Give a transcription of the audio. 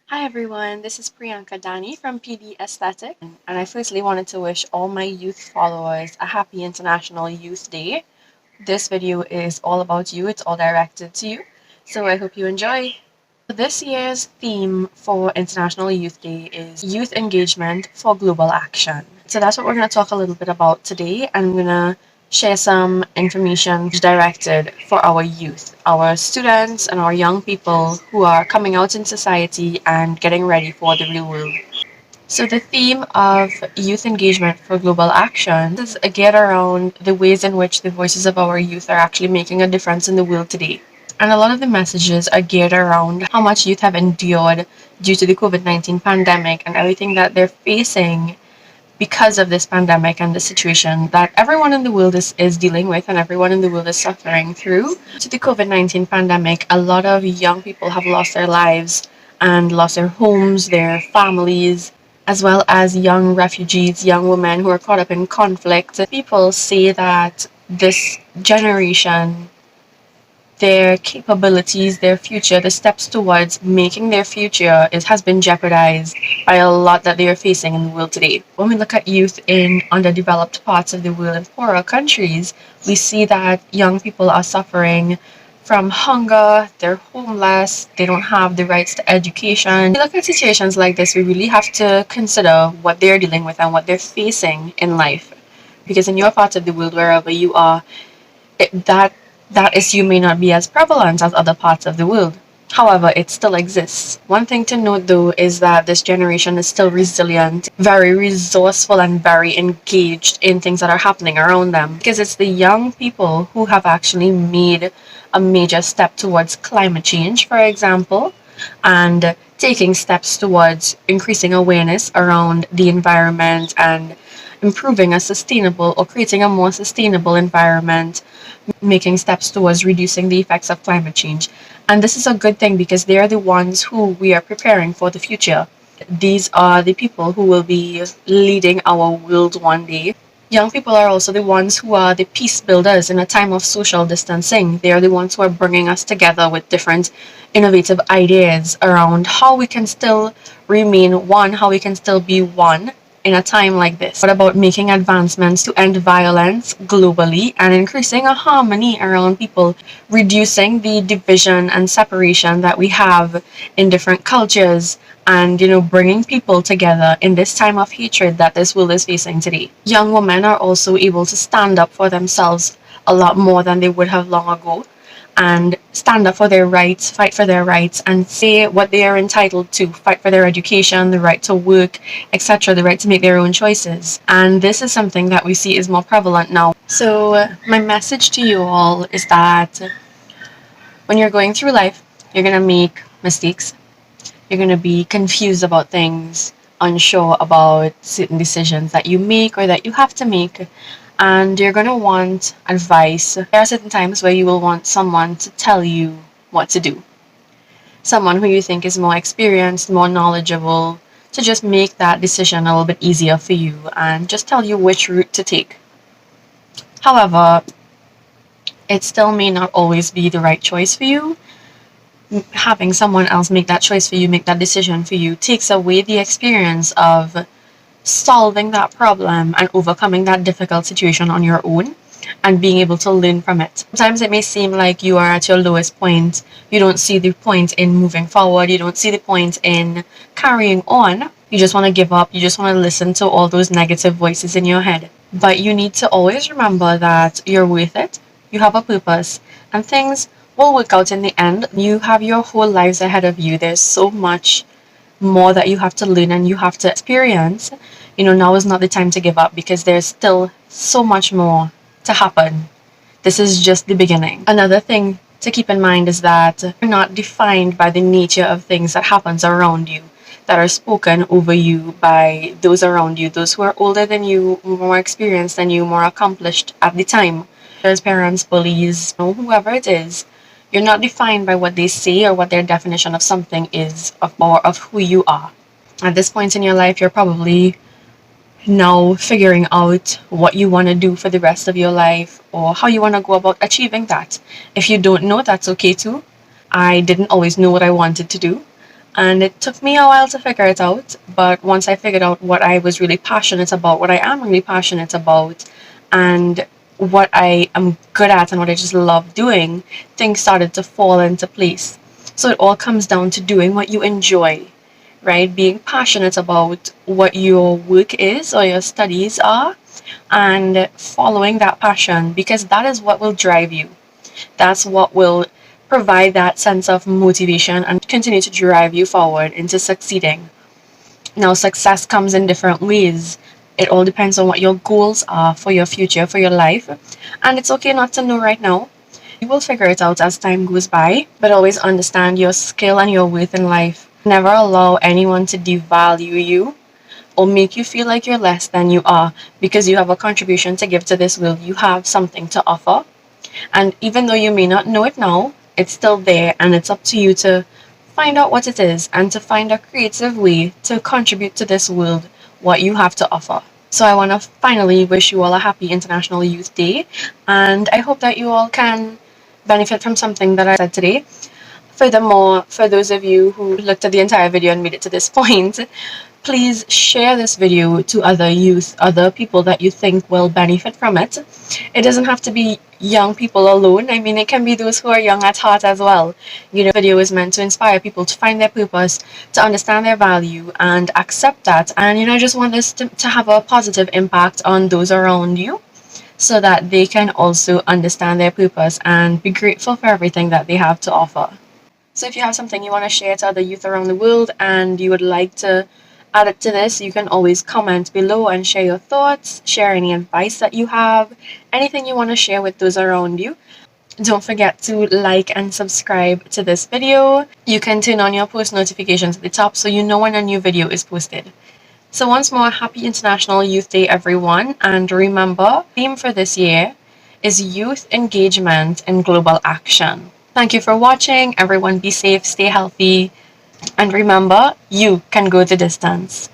Hi everyone, this is Priyanka Dani from PD Aesthetic, and I firstly wanted to wish all my youth followers a happy International Youth Day. This video is all about you, it's all directed to you, so I hope you enjoy. This year's theme for International Youth Day is Youth Engagement for Global Action. So that's what we're going to talk a little bit about today, and I'm going to share some information directed for our youth, our students, and our young people who are coming out in society and getting ready for the real world. So the theme of youth engagement for global action is geared around the ways in which the voices of our youth are actually making a difference in the world today. And a lot of the messages are geared around how much youth have endured due to the COVID-19 pandemic and everything that they're facing because of this pandemic and the situation that everyone in the world is dealing with and everyone in the world is suffering through. To the COVID-19 pandemic, a lot of young people have lost their lives and lost their homes, their families, as well as young refugees, young women who are caught up in conflict. People say that this generation, their capabilities, their future, the steps towards making their future has been jeopardized by a lot that they are facing in the world today. When we look at youth in underdeveloped parts of the world and poorer countries, we see that young people are suffering from hunger, they're homeless, they don't have the rights to education. When we look at situations like this, we really have to consider what they're dealing with and what they're facing in life. Because in your part of the world, wherever you are, that issue may not be as prevalent as other parts of the world. However, it still exists. One thing to note though is that this generation is still resilient, very resourceful, and very engaged in things that are happening around them. Because it's the young people who have actually made a major step towards climate change, for example, and taking steps towards increasing awareness around the environment and improving a sustainable or creating a more sustainable environment, making steps towards reducing the effects of climate change. And this is a good thing because they are the ones who we are preparing for the future. These are the people who will be leading our world one day. Young people are also the ones who are the peace builders in a time of social distancing. They are the ones who are bringing us together with different innovative ideas around how we can still remain one, how we can still be one in a time like this. What about making advancements to end violence globally and increasing a harmony around people, reducing the division and separation that we have in different cultures, and bringing people together in this time of hatred that this world is facing today. Young women are also able to stand up for themselves a lot more than they would have long ago, and stand up for their rights, fight for their rights, and say what they are entitled to, fight for their education, the right to work, etc., the right to make their own choices. And this is something that we see is more prevalent now. So my message to you all is that when you're going through life, you're going to make mistakes. You're going to be confused about things, unsure about certain decisions that you make or that you have to make, and you're going to want advice. There are certain times where you will want someone to tell you what to do, someone who you think is more experienced, more knowledgeable, to just make that decision a little bit easier for you and just tell you which route to take. However, it still may not always be the right choice for you. Having someone else make that choice for you, make that decision for you, takes away the experience of solving that problem and overcoming that difficult situation on your own and being able to learn from it. Sometimes it may seem like you are at your lowest point. You don't see the point in moving forward. You don't see the point in carrying on. You just want to give up. You just want to listen to all those negative voices in your head. But you need to always remember that you're worth it. You have a purpose, and things will work out in the end. You have your whole lives ahead of you. There's so much more that you have to learn and you have to experience. Now is not the time to give up because there's still so much more to happen. This is just the beginning. Another thing to keep in mind is that you're not defined by the nature of things that happens around you, that are spoken over you by those around you, those who are older than you, more experienced than you, more accomplished at the time. There's parents, bullies, whoever it is. You're not defined by what they say or what their definition of something is, or of who you are. At this point in your life, you're probably now figuring out what you want to do for the rest of your life or how you want to go about achieving that. If you don't know, that's okay too. I didn't always know what I wanted to do. And it took me a while to figure it out, but once I figured out what I was really passionate about, what I am really passionate about, and what I am good at and what I just love doing, things started to fall into place. So it all comes down to doing what you enjoy, right? Being passionate about what your work is or your studies are, and following that passion, because that is what will drive you. That's what will provide that sense of motivation and continue to drive you forward into succeeding. Now, success comes in different ways. It all depends on what your goals are for your future, for your life. And it's okay not to know right now. You will figure it out as time goes by, but always understand your skill and your worth in life. Never allow anyone to devalue you or make you feel like you're less than you are because you have a contribution to give to this world. You have something to offer. And even though you may not know it now, it's still there, and it's up to you to find out what it is and to find a creative way to contribute to this world what you have to offer. So I want to finally wish you all a happy International Youth Day, and I hope that you all can benefit from something that I said today. Furthermore, for those of you who looked at the entire video and made it to this point, please share this video to other youth, other people that you think will benefit from it. It doesn't have to be young people alone. I mean, it can be those who are young at heart as well. Video is meant to inspire people to find their purpose, to understand their value and accept that. And I just want this to have a positive impact on those around you so that they can also understand their purpose and be grateful for everything that they have to offer. So if you have something you want to share to other youth around the world and you would like to add it to this, you can always comment below and share your thoughts, share any advice that you have, anything you want to share with those around you. Don't forget to like and subscribe to this video. You can turn on your post notifications at the top so you know when a new video is posted. So once more, happy International Youth Day, everyone. And remember, the theme for this year is Youth Engagement in Global Action. Thank you for watching. Everyone be safe, stay healthy, and remember, you can go the distance.